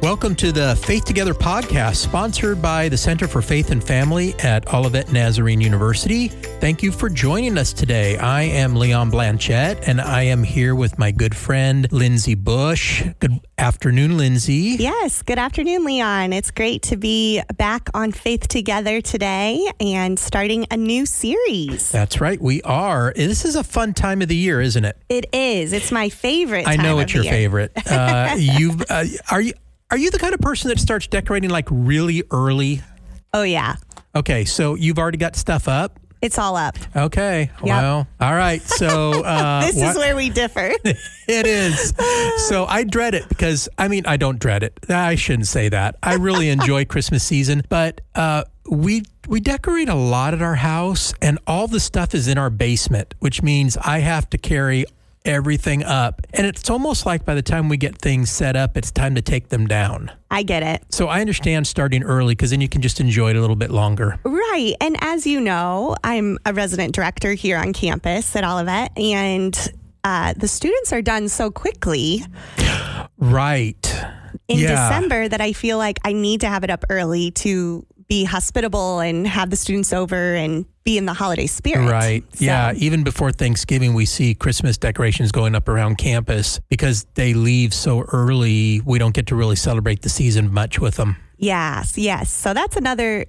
Welcome to the Faith Together podcast, sponsored by the Center for Faith and Family at Olivet Nazarene University. Thank you for joining us today. I am Leon Blanchette, and I am here with my good friend, Lindsey Bush. Good afternoon, Lindsey. Yes, good afternoon, Leon. It's great to be back on Faith Together today and starting a new series. That's right, we are. This is a fun time of the year, isn't it? It is. It's my favorite time I know of it's the your year. favorite. Are you the kind of person that starts decorating like really early? Oh, yeah. Okay, so you've already got stuff up? It's all up. Okay, well, all right. So This is where we differ. It is. So I dread it because, I don't dread it. I shouldn't say that. I really enjoy Christmas season, but we decorate a lot at our house, and all the stuff is in our basement, which means I have to carry everything up. And it's almost like by the time we get things set up, it's time to take them down. I get it. So I understand starting early because then you can just enjoy it a little bit longer. Right. And as you know, I'm a resident director here on campus at Olivet, and the students are done so quickly. Right. In December that I feel like I need to have it up early to be hospitable and have the students over and be in the holiday spirit. Right. So. Yeah. Even before Thanksgiving, we see Christmas decorations going up around campus because they leave so early. We don't get to really celebrate the season much with them. Yes. So that's another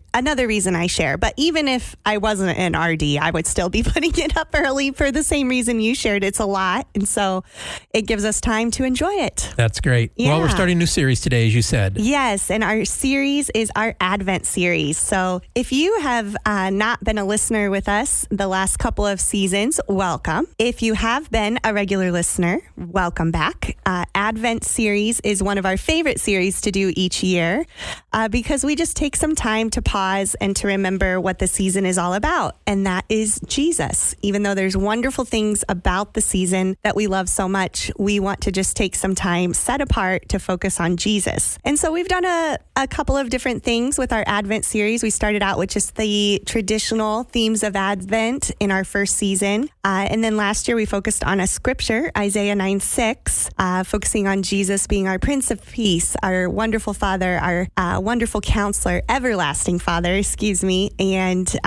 reason I share. But even if I wasn't an RD, I would still be putting it up early for the same reason you shared. It's a lot. And so it gives us time to enjoy it. That's great. Yeah. Well, we're starting a new series today, as you said. Yes. And our series is our Advent series. So if you have not been a listener with us the last couple of seasons, welcome. If you have been a regular listener, welcome back. Advent series is one of our favorite series to do each year. Because we just take some time to pause and to remember what the season is all about, and that is Jesus. Even though there's wonderful things about the season that we love so much, we want to just take some time set apart to focus on Jesus. And so we've done a couple of different things with our Advent series. We started out with just the traditional themes of Advent in our first season. And then last year we focused on a scripture, Isaiah 9:6, focusing on Jesus being our Prince of Peace, our wonderful Father, our wonderful counselor, everlasting Father, and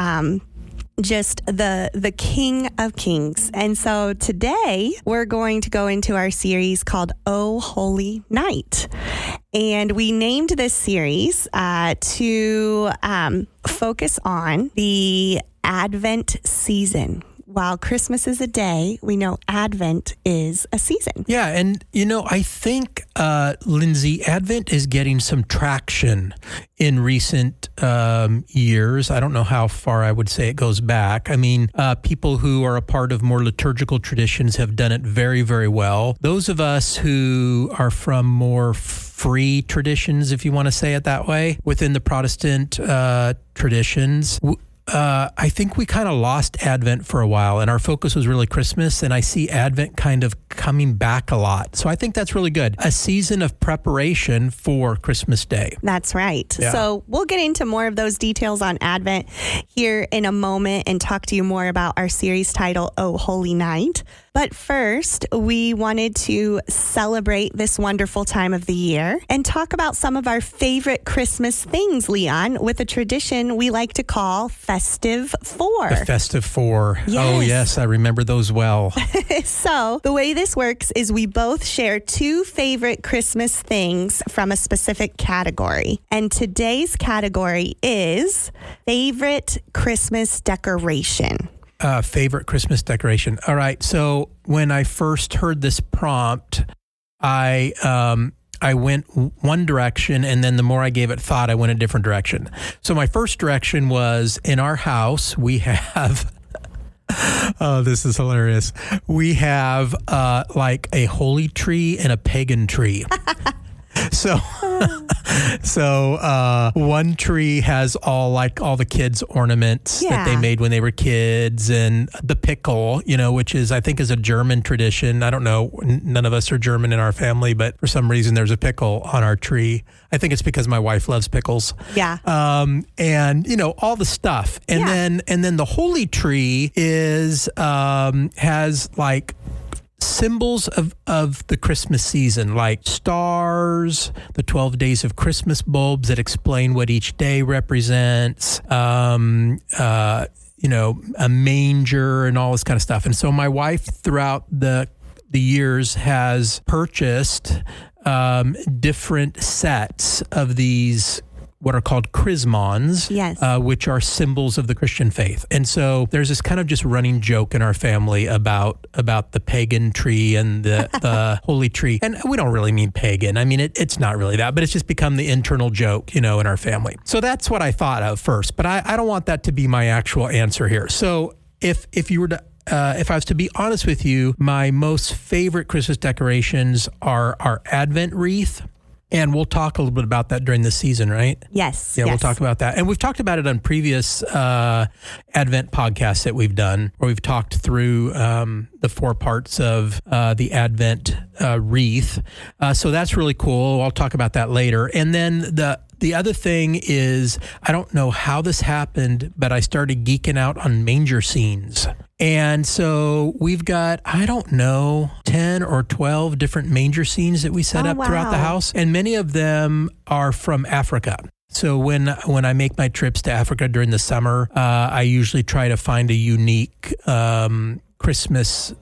just the King of Kings. And so today we're going to go into our series called Oh Holy Night. And we named this series to focus on the Advent season. While Christmas is a day, we know Advent is a season. Yeah, and I think, Lindsey, Advent is getting some traction in recent years. I don't know how far I would say it goes back. People who are a part of more liturgical traditions have done it very, very well. Those of us who are from more free traditions, if you want to say it that way, within the Protestant traditions, I think we kind of lost Advent for a while, and our focus was really Christmas, and I see Advent kind of coming back a lot. So I think that's really good. A season of preparation for Christmas Day. That's right. Yeah. So we'll get into more of those details on Advent here in a moment and talk to you more about our series title, Oh Holy Night. But first, we wanted to celebrate this wonderful time of the year and talk about some of our favorite Christmas things, Leon, with a tradition we like to call Festive Four. The Festive Four. Yes. Oh, yes, I remember those well. So the way this works is we both share two favorite Christmas things from a specific category. And today's category is favorite Christmas decoration. Favorite Christmas decoration. All right. So when I first heard this prompt, I went one direction, and then the more I gave it thought, I went a different direction. So my first direction was, in our house, we have, oh, this is hilarious. We have like a holy tree and a pagan tree. So one tree has all the kids' ornaments that they made when they were kids, and the pickle, which I think is a German tradition. I don't know. None of us are German in our family, but for some reason there's a pickle on our tree. I think it's because my wife loves pickles. Yeah. And all the stuff. And then the holy tree has like symbols of the Christmas season, like stars, the 12 days of Christmas bulbs that explain what each day represents, a manger and all this kind of stuff. And so my wife throughout the years has purchased different sets of these what are called chrismons, yes. Which are symbols of the Christian faith. And so there's this kind of just running joke in our family about the pagan tree and the holy tree. And we don't really mean pagan. I mean, it's not really that, but it's just become the internal joke, in our family. So that's what I thought of first, but I don't want that to be my actual answer here. So if you were to if I was to be honest with you, my most favorite Christmas decorations are our Advent wreath. And we'll talk a little bit about that during the season, right? Yes. Yeah, we'll talk about that. And we've talked about it on previous Advent podcasts that we've done, where we've talked through the 4 parts of the Advent wreath. So that's really cool. I'll talk about that later. And then the other thing is, I don't know how this happened, but I started geeking out on manger scenes. And so we've got, 10 or 12 different manger scenes that we set up throughout the house. And many of them are from Africa. So when I make my trips to Africa during the summer, I usually try to find a unique Christmas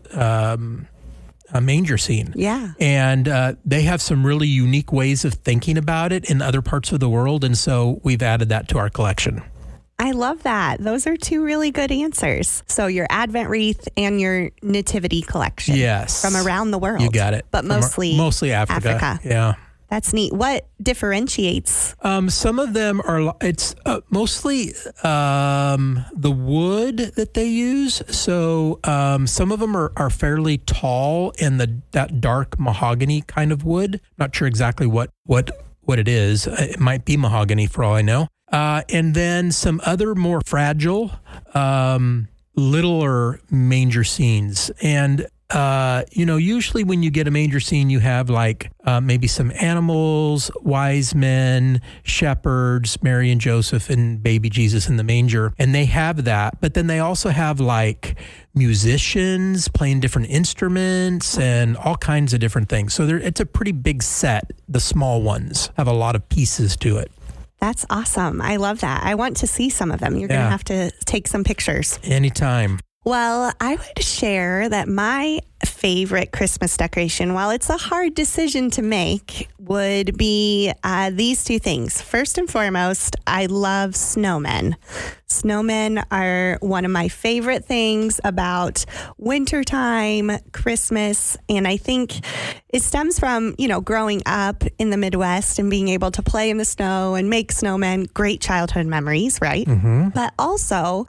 a manger scene. Yeah. And they have some really unique ways of thinking about it in other parts of the world. And so we've added that to our collection. I love that. Those are 2 really good answers. So your Advent wreath and your nativity collection. Yes. From around the world. You got it. But mostly Africa. Yeah. That's neat. What differentiates? Some of them are, it's mostly the wood that they use. So some of them are fairly tall and that dark mahogany kind of wood. Not sure exactly what it is. It might be mahogany for all I know. And then some other more fragile, littler manger scenes. And usually when you get a manger scene, you have like maybe some animals, wise men, shepherds, Mary and Joseph, and baby Jesus in the manger. And they have that. But then they also have like musicians playing different instruments and all kinds of different things. So it's a pretty big set. The small ones have a lot of pieces to it. That's awesome. I love that. I want to see some of them. You're going to have to take some pictures. Anytime. Well, I would share that my favorite Christmas decoration, while it's a hard decision to make, would be these 2 things. First and foremost, I love snowmen. Snowmen are one of my favorite things about wintertime, Christmas, and I think it stems from, growing up in the Midwest and being able to play in the snow and make snowmen. Great childhood memories, right? Mm-hmm. But also,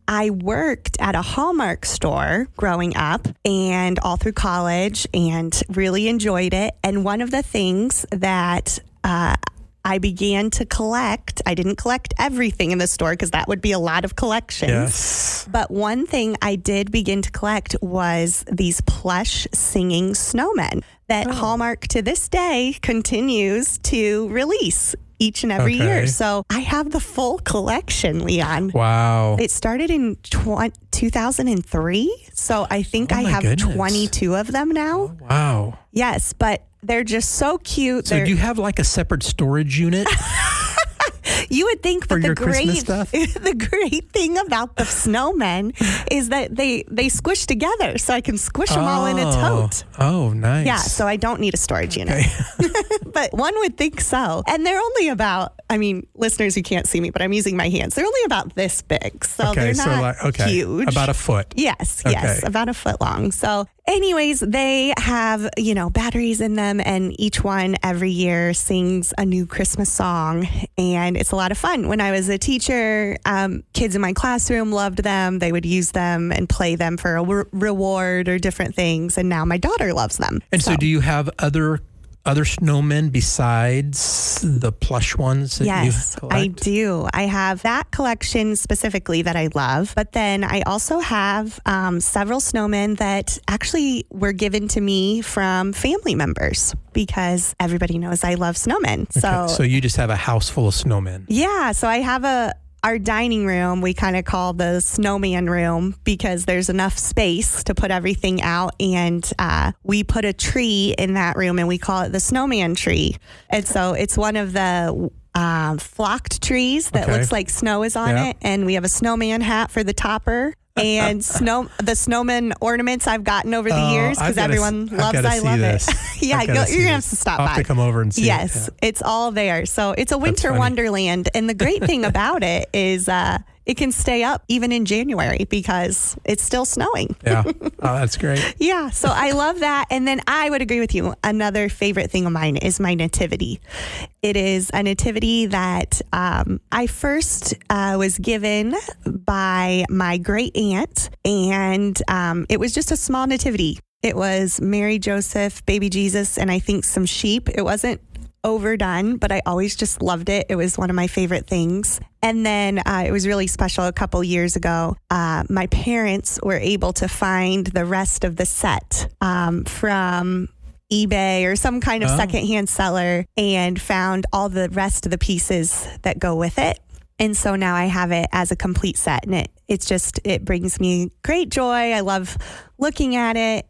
I worked at a Hallmark store growing up and all through college and really enjoyed it. And one of the things that I began to collect, I didn't collect everything in the store because that would be a lot of collections. Yes. But one thing I did begin to collect was these plush singing snowmen that Hallmark to this day continues to release each and every year. So I have the full collection, Leon. Wow. It started in 2003. So I think I have 22 of them now. Oh, wow. Yes, but they're just so cute. So do you have like a separate storage unit? You would think, but your Christmas stuff? The great thing about the snowmen is that they squish together, so I can squish them all in a tote. Oh, nice. Yeah, so I don't need a storage unit. But one would think so. And they're only about, listeners, you can't see me, but I'm using my hands. They're only about this big, so they're not huge. About a foot. Yes, about a foot long. So anyways, they have, batteries in them, and each one every year sings a new Christmas song, and it's a lot of fun. When I was a teacher, kids in my classroom loved them. They would use them and play them for a reward or different things, and now my daughter loves them. And so do you have other snowmen besides the plush ones that you collect? I do. I have that collection specifically that I love, but then I also have several snowmen that actually were given to me from family members because everybody knows I love snowmen. So Yeah. So I have our dining room, we kind of call the snowman room because there's enough space to put everything out. And we put a tree in that room and we call it the snowman tree. And so it's one of the flocked trees that looks like snow is on it. And we have a snowman hat for the topper. And the snowman ornaments I've gotten over the years because everyone loves. I love it. Yeah, you're gonna have to stop by. I'll have to come over and see. Yes, it's all there. So it's a winter wonderland, and the great thing about it is it can stay up even in January because it's still snowing. Yeah, oh, that's great. Yeah, so I love that. And then I would agree with you. Another favorite thing of mine is my nativity. It is a nativity that I first was given by my great aunt, and it was just a small nativity. It was Mary, Joseph, baby Jesus, and I think some sheep. It wasn't overdone, but I always just loved it. It was one of my favorite things. And then it was really special a couple years ago. My parents were able to find the rest of the set from eBay or some kind of secondhand seller and found all the rest of the pieces that go with it. And so now I have it as a complete set, and it brings me great joy. I love looking at it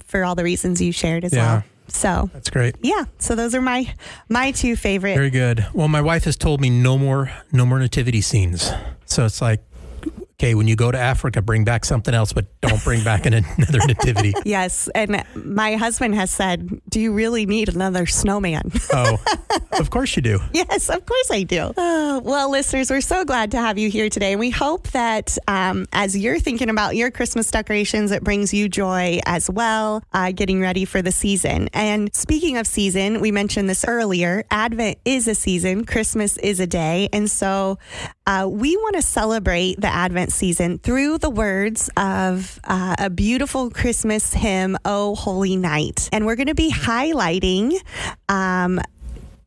for all the reasons you shared as well. So that's great. Yeah. So those are my two favorite. Very good. Well, my wife has told me no more nativity scenes. So it's like, okay, when you go to Africa, bring back something else, but don't bring back another nativity. Yes. And my husband has said, do you really need another snowman? Oh, of course you do. Yes, of course I do. Well, listeners, we're so glad to have you here today. And we hope that as you're thinking about your Christmas decorations, it brings you joy as well, getting ready for the season. And speaking of season, we mentioned this earlier, Advent is a season, Christmas is a day. And so we want to celebrate the Advent season through the words of a beautiful Christmas hymn, "O Holy Night." And we're going to be highlighting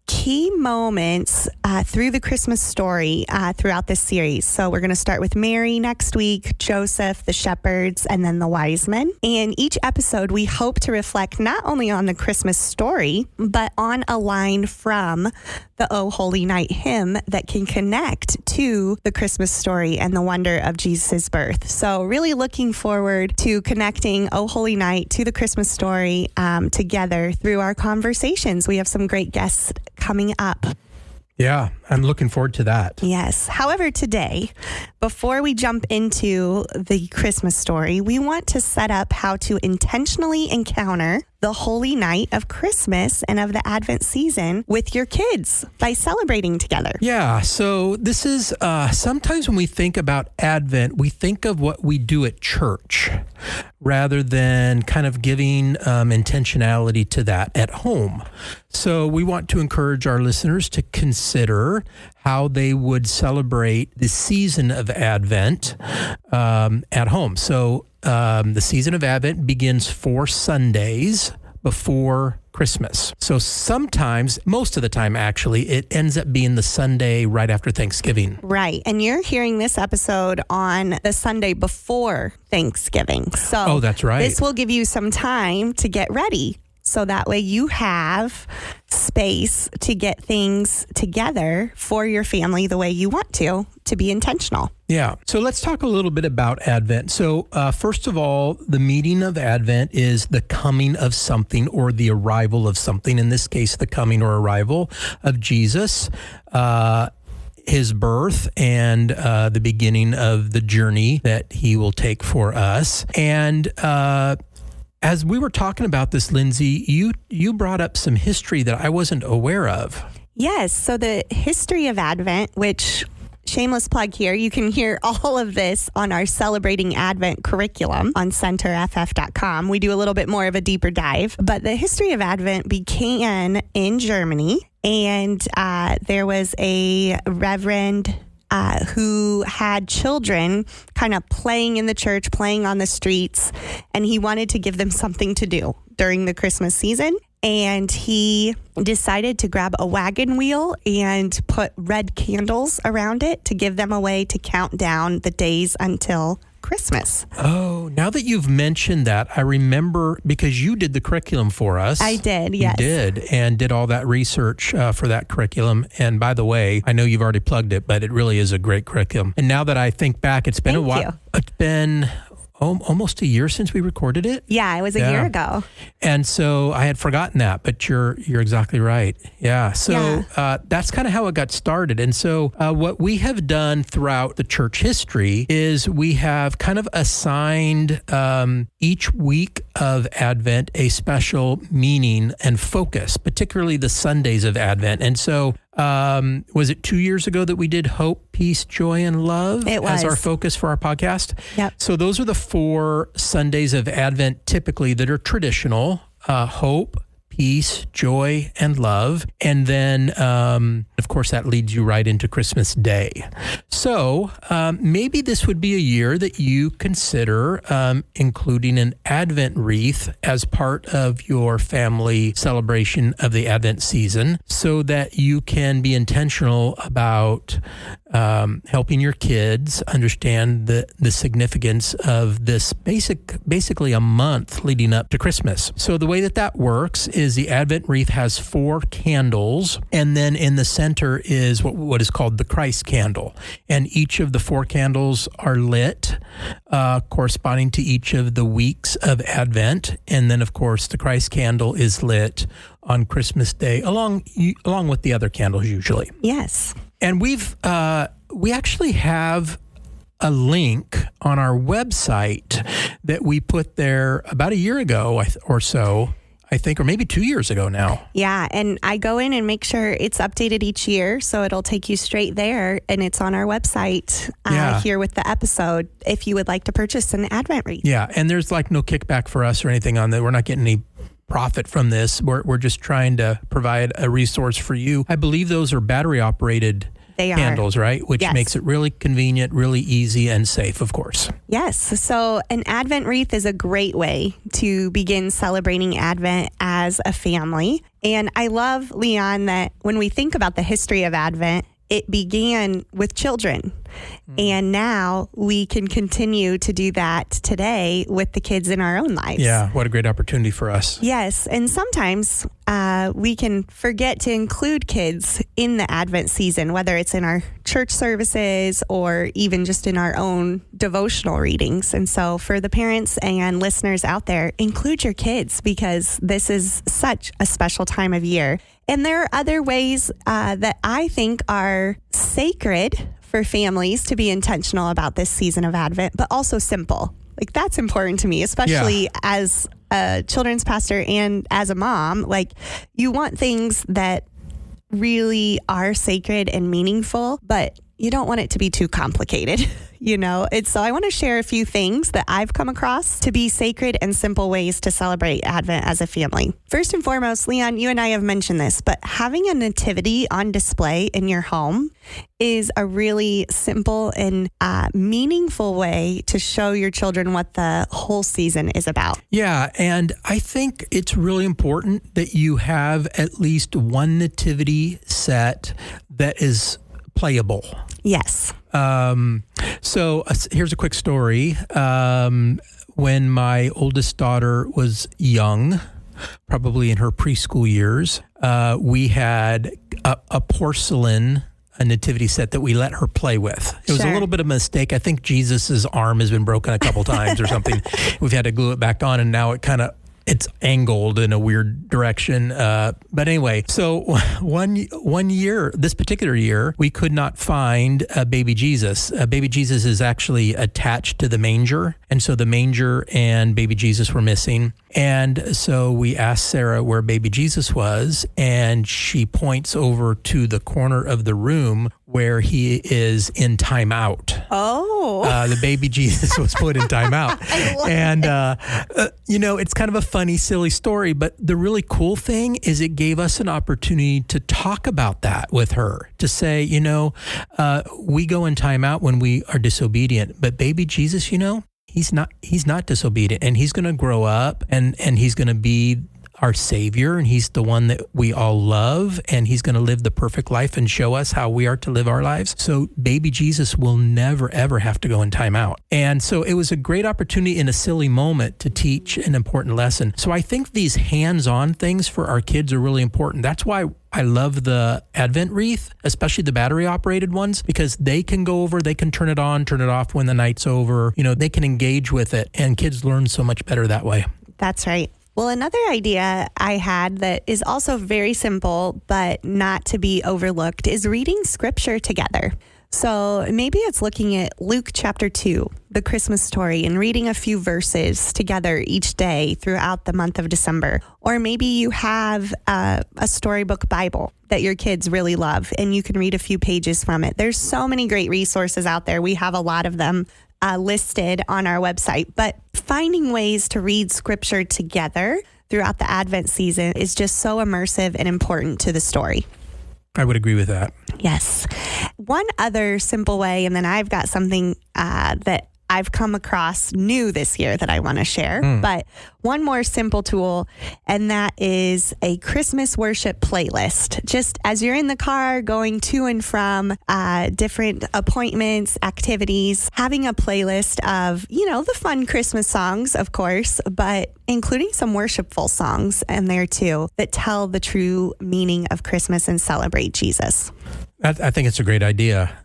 key moments through the Christmas story throughout this series. So we're going to start with Mary next week, Joseph, the shepherds, and then the wise men. And each episode, we hope to reflect not only on the Christmas story, but on a line from the O Holy Night hymn that can connect to the Christmas story and the wonder of Jesus' birth. So really looking forward to connecting O Holy Night to the Christmas story together through our conversations. We have some great guests coming up. Yeah, I'm looking forward to that. Yes. However, today, before we jump into the Christmas story, we want to set up how to intentionally encounter the holy night of Christmas and of the Advent season with your kids by celebrating together. Yeah. So this is sometimes when we think about Advent, we think of what we do at church rather than kind of giving intentionality to that at home. So we want to encourage our listeners to consider how they would celebrate the season of Advent at home. So the season of Advent begins 4 Sundays before Christmas. So sometimes, most of the time actually, it ends up being the Sunday right after Thanksgiving. Right. And you're hearing this episode on the Sunday before Thanksgiving. So that's right. This will give you some time to get ready. So that way you have space to get things together for your family the way you want to be intentional. Yeah. So let's talk a little bit about Advent. So first of all, the meaning of Advent is the coming of something or the arrival of something. In this case, the coming or arrival of Jesus, his birth, and the beginning of the journey that he will take for us. And as we were talking about this, Lindsey, you brought up some history that I wasn't aware of. Yes. So the history of Advent, which, shameless plug here, you can hear all of this on our Celebrating Advent curriculum on centerff.com. We do a little bit more of a deeper dive. But the history of Advent began in Germany, and there was a reverend who had children kind of playing in the church, playing on the streets, and he wanted to give them something to do during the Christmas season. And he decided to grab a wagon wheel and put red candles around it to give them a way to count down the days until Christmas. Oh, now that you've mentioned that, I remember because you did the curriculum for us. I did, yes. You did, and did all that research for that curriculum. And by the way, I know you've already plugged it, but it really is a great curriculum. And now that I think back, it's been a while. It's been almost a year since we recorded it. Yeah, it was a year ago. And so I had forgotten that, but you're exactly right. Yeah. So that's kind of how it got started. And so what we have done throughout the church history is we have kind of assigned each week of Advent a special meaning and focus, particularly the Sundays of Advent. And so was it 2 years ago that we did hope, peace, joy, and love as our focus for our podcast? Yep. So those are the 4 Sundays of Advent typically that are traditional: hope, peace, joy, and love. And then, of course, that leads you right into Christmas Day. So maybe this would be a year that you consider including an Advent wreath as part of your family celebration of the Advent season, so that you can be intentional about helping your kids understand the significance of this basically a month leading up to Christmas. So the way that works is the Advent wreath has 4 candles, and then in the center is what is called the Christ candle. And each of the 4 candles are lit, corresponding to each of the weeks of Advent. And then, of course, the Christ candle is lit on Christmas Day, along with the other candles usually. Yes. And we actually have a link on our website that we put there about a year ago or so, I think, or maybe 2 years ago now. Yeah, and I go in and make sure it's updated each year, so it'll take you straight there, and it's on our website here with the episode if you would like to purchase an Advent wreath. Yeah, and there's like no kickback for us or anything on that. We're not getting any profit from this. We're just trying to provide a resource for you. I believe those are battery operated candles, right? Which makes it really convenient, really easy, and safe, of course. Yes. So an Advent wreath is a great way to begin celebrating Advent as a family. And I love, Leon, that when we think about the history of Advent, it began with children. And now we can continue to do that today with the kids in our own lives. Yeah, what a great opportunity for us. Yes, and sometimes we can forget to include kids in the Advent season, whether it's in our church services or even just in our own devotional readings. And so for the parents and listeners out there, include your kids because this is such a special time of year. And there are other ways that I think are sacred for families to be intentional about this season of Advent, but also simple. Like that's important to me, especially as a children's pastor and as a mom. Like you want things that really are sacred and meaningful, but you don't want it to be too complicated, you know? So I want to share a few things that I've come across to be sacred and simple ways to celebrate Advent as a family. First and foremost, Leon, you and I have mentioned this, but having a nativity on display in your home is a really simple and meaningful way to show your children what the whole season is about. Yeah, and I think it's really important that you have at least one nativity set that is playable. Yes. So here's a quick story. When my oldest daughter was young, probably in her preschool years, we had a porcelain nativity set that we let her play with. It was a little bit of a mistake. I think Jesus's arm has been broken a couple times or something. We've had to glue it back on, and now it's angled in a weird direction. But anyway, so one year, this particular year, we could not find a baby Jesus. Baby Jesus is actually attached to the manger. And so the manger and baby Jesus were missing. And so we asked Sarah where baby Jesus was, and she points over to the corner of the room where he is in timeout. Oh. The baby Jesus was put in timeout. And, it's kind of a funny, silly story, but the really cool thing is it gave us an opportunity to talk about that with her, to say, we go in timeout when we are disobedient, but baby Jesus, he's not disobedient, and he's going to grow up and he's going to be our Savior, and he's the one that we all love, and he's going to live the perfect life and show us how we are to live our lives. So baby Jesus will never, ever have to go in timeout. And so it was a great opportunity in a silly moment to teach an important lesson. So I think these hands-on things for our kids are really important. That's why I love the Advent wreath, especially the battery-operated ones, because they can go over, they can turn it on, turn it off when the night's over. They can engage with it, and kids learn so much better that way. That's right. Well, another idea I had that is also very simple, but not to be overlooked, is reading scripture together. So maybe it's looking at Luke chapter 2, the Christmas story, and reading a few verses together each day throughout the month of December. Or maybe you have a storybook Bible that your kids really love, and you can read a few pages from it. There's so many great resources out there. We have a lot of them listed on our website, but finding ways to read scripture together throughout the Advent season is just so immersive and important to the story. I would agree with that. Yes. One other simple way, and then I've got something that I've come across new this year that I want to share, but one more simple tool, and that is a Christmas worship playlist. Just as you're in the car going to and from different appointments, activities, having a playlist of, the fun Christmas songs, of course, but including some worshipful songs in there too that tell the true meaning of Christmas and celebrate Jesus. I think it's a great idea.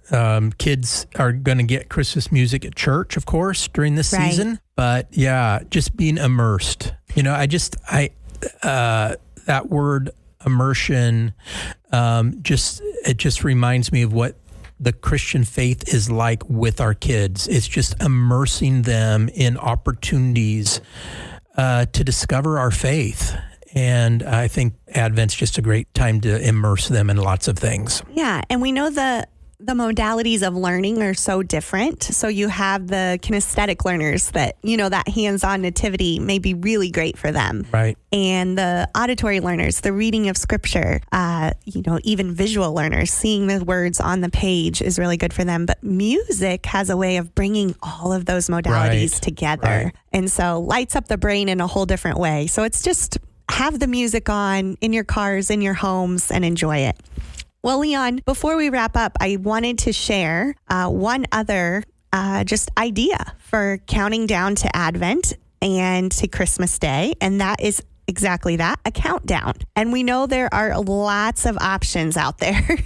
Kids are going to get Christmas music at church, of course, during this season. But yeah, just being immersed. That word immersion, it just reminds me of what the Christian faith is like with our kids. It's just immersing them in opportunities to discover our faith. And I think Advent's just a great time to immerse them in lots of things. Yeah, and we know the modalities of learning are so different. So you have the kinesthetic learners that, that hands-on nativity may be really great for them. Right. And the auditory learners, the reading of scripture, even visual learners, seeing the words on the page is really good for them. But music has a way of bringing all of those modalities together. Right. And so lights up the brain in a whole different way. So it's just have the music on in your cars, in your homes, and enjoy it. Well, Leon, before we wrap up, I wanted to share one other just idea for counting down to Advent and to Christmas Day, and that is exactly that, a countdown. And we know there are lots of options out there,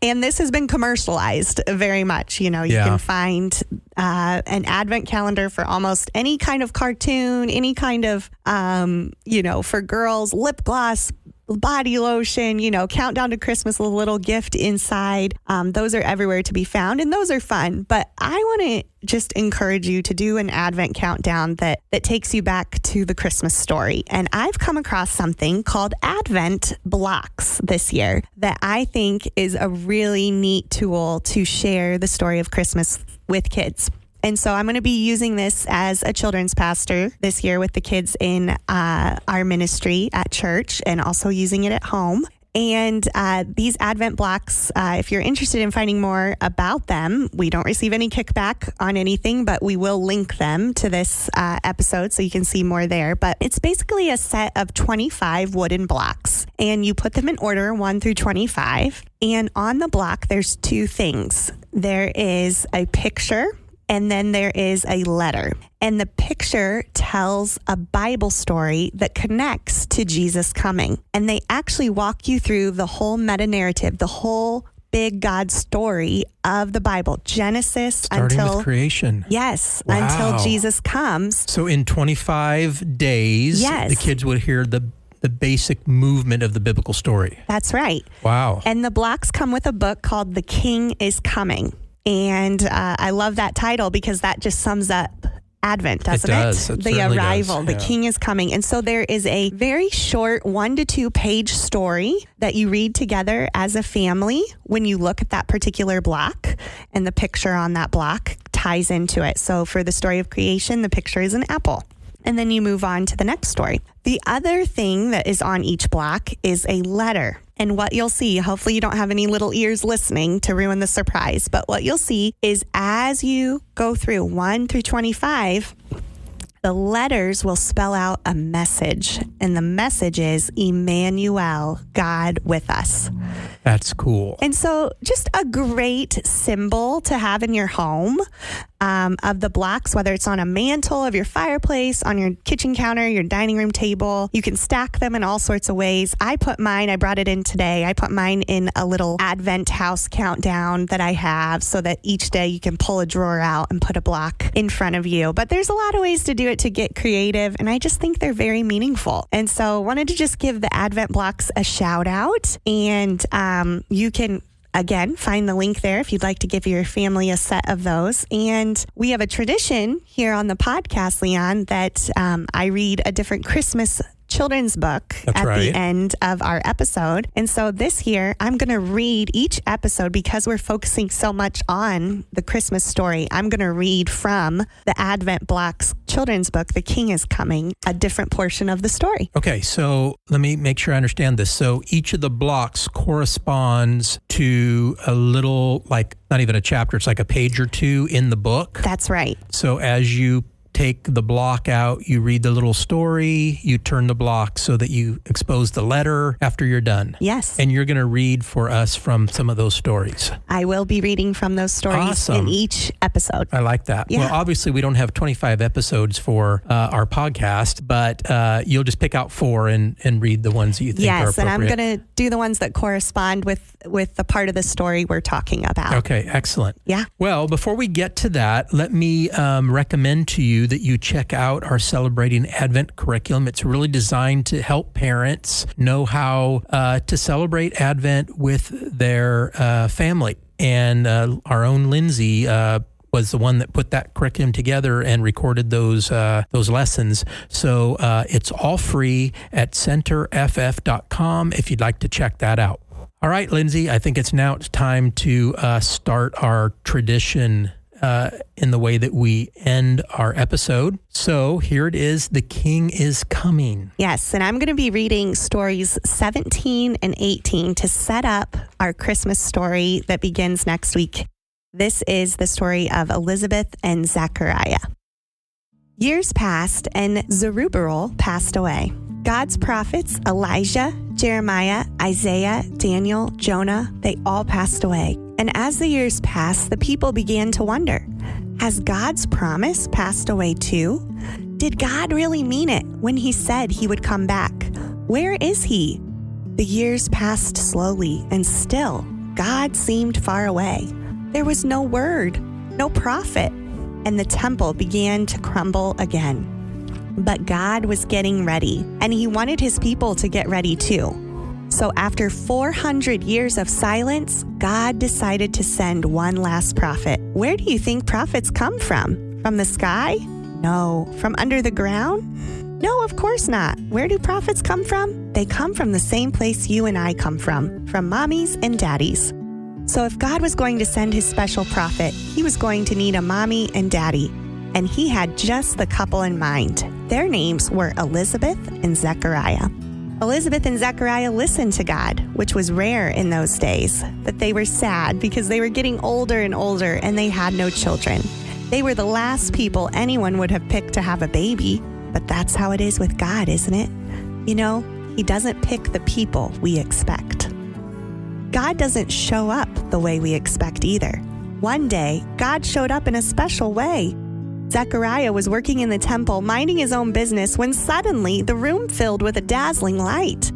and this has been commercialized very much. You can find an Advent calendar for almost any kind of cartoon, any kind of, for girls, lip gloss, body lotion, countdown to Christmas, a little gift inside. Those are everywhere to be found, and those are fun. But I want to just encourage you to do an Advent countdown that takes you back to the Christmas story. And I've come across something called Advent blocks this year that I think is a really neat tool to share the story of Christmas with kids. And so I'm going to be using this as a children's pastor this year with the kids in our ministry at church, and also using it at home. And these Advent blocks, if you're interested in finding more about them, we don't receive any kickback on anything, but we will link them to this episode so you can see more there. But it's basically a set of 25 wooden blocks, and you put them in order 1 through 25. And on the block, there's two things. There is a picture, and then there is a letter. And the picture tells a Bible story that connects to Jesus coming. And they actually walk you through the whole meta-narrative, the whole big God story of the Bible, Genesis starting with creation. Yes, wow. Until Jesus comes. So in 25 days, the kids would hear the basic movement of the biblical story. That's right. Wow. And the blocks come with a book called The King is Coming. And I love that title because that just sums up Advent, doesn't it? Does. It the arrival, does. The King is coming. And so there is a very short 1 to 2 page story that you read together as a family when you look at that particular block, and the picture on that block ties into it. So for the story of creation, the picture is an apple. And then you move on to the next story. The other thing that is on each block is a letter. And what you'll see, hopefully you don't have any little ears listening to ruin the surprise, but what you'll see is as you go through 1 through 25, The letters will spell out a message, and the message is Emmanuel, God with us. That's cool. And so just a great symbol to have in your home of the blocks, whether it's on a mantle of your fireplace, on your kitchen counter, your dining room table. You can stack them in all sorts of ways. I brought it in today. I put mine in a little Advent house countdown that I have so that each day you can pull a drawer out and put a block in front of you. But there's a lot of ways to do it to get creative, and I just think they're very meaningful. And so wanted to just give the Advent blocks a shout out, and you can again, find the link there if you'd like to give your family a set of those. And we have a tradition here on the podcast, Leon, that I read a different Christmas children's book the end of our episode. And so this year, I'm going to read each episode because we're focusing so much on the Christmas story. I'm going to read from the Advent Blocks children's book, The King is Coming, a different portion of the story. Okay, so let me make sure I understand this. So each of the blocks corresponds to a little, like not even a chapter, it's like a page or two in the book. That's right. So as you take the block out, you read the little story, you turn the block so that you expose the letter after you're done. Yes. And you're going to read for us from some of those stories. I will be reading from those stories in each episode. I like that. Yeah. Well, obviously we don't have 25 episodes for our podcast, but you'll just pick out 4 and read the ones that you think are appropriate. Yes, and I'm going to do the ones that correspond with the part of the story we're talking about. Okay, excellent. Yeah. Well, before we get to that, let me recommend to you that you check out our Celebrating Advent curriculum. It's really designed to help parents know how to celebrate Advent with their family. And our own Lindsey was the one that put that curriculum together and recorded those lessons. So it's all free at centerff.com if you'd like to check that out. All right, Lindsey, I think it's time to start our tradition in the way that we end our episode. So here it is. The King is Coming. Yes, and I'm going to be reading stories 17 and 18 to set up our Christmas story that begins next week. This is the story of Elizabeth and Zechariah. Years passed and Zerubbabel passed away. God's prophets, Elijah, Jeremiah, Isaiah, Daniel, Jonah, they all passed away. And as the years passed, the people began to wonder, has God's promise passed away too? Did God really mean it when he said he would come back? Where is he? The years passed slowly, and still, God seemed far away. There was no word, no prophet, and the temple began to crumble again. But God was getting ready, and he wanted his people to get ready too. So after 400 years of silence, God decided to send one last prophet. Where do you think prophets come from? From the sky? No. From under the ground? No, of course not. Where do prophets come from? They come from the same place you and I come from mommies and daddies. So if God was going to send his special prophet, he was going to need a mommy and daddy. And he had just the couple in mind. Their names were Elizabeth and Zechariah. Elizabeth and Zechariah listened to God, which was rare in those days, but they were sad because they were getting older and older and they had no children. They were the last people anyone would have picked to have a baby, but that's how it is with God, isn't it? You know, he doesn't pick the people we expect. God doesn't show up the way we expect either. One day, God showed up in a special way. Zechariah was working in the temple, minding his own business, when suddenly the room filled with a dazzling light.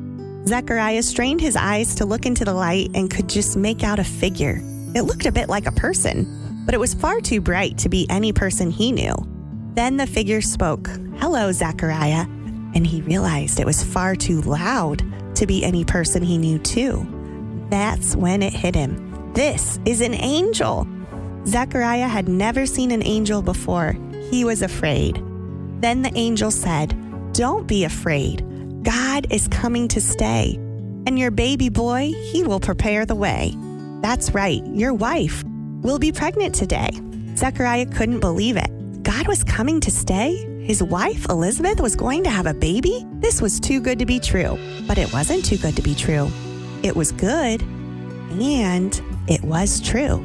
Zechariah strained his eyes to look into the light and could just make out a figure. It looked a bit like a person, but it was far too bright to be any person he knew. Then the figure spoke, "Hello, Zechariah," and he realized it was far too loud to be any person he knew too. That's when it hit him. This is an angel. Zechariah had never seen an angel before. He was afraid. Then the angel said, "Don't be afraid. God is coming to stay. And your baby boy, he will prepare the way." That's right, your wife will be pregnant today. Zechariah couldn't believe it. God was coming to stay? His wife, Elizabeth, was going to have a baby? This was too good to be true. But it wasn't too good to be true. It was good, and it was true.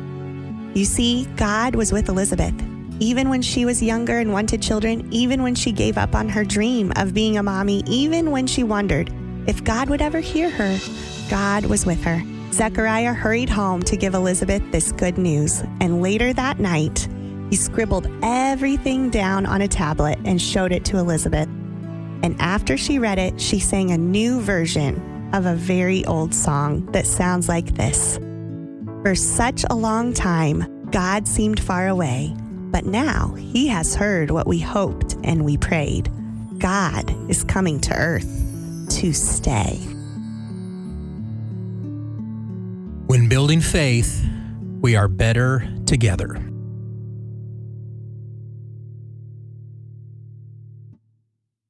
You see, God was with Elizabeth. Even when she was younger and wanted children, even when she gave up on her dream of being a mommy, even when she wondered if God would ever hear her, God was with her. Zechariah hurried home to give Elizabeth this good news, and later that night, he scribbled everything down on a tablet and showed it to Elizabeth. And after she read it, she sang a new version of a very old song that sounds like this. For such a long time, God seemed far away, but now he has heard what we hoped and we prayed. God is coming to earth to stay. When building faith, we are better together.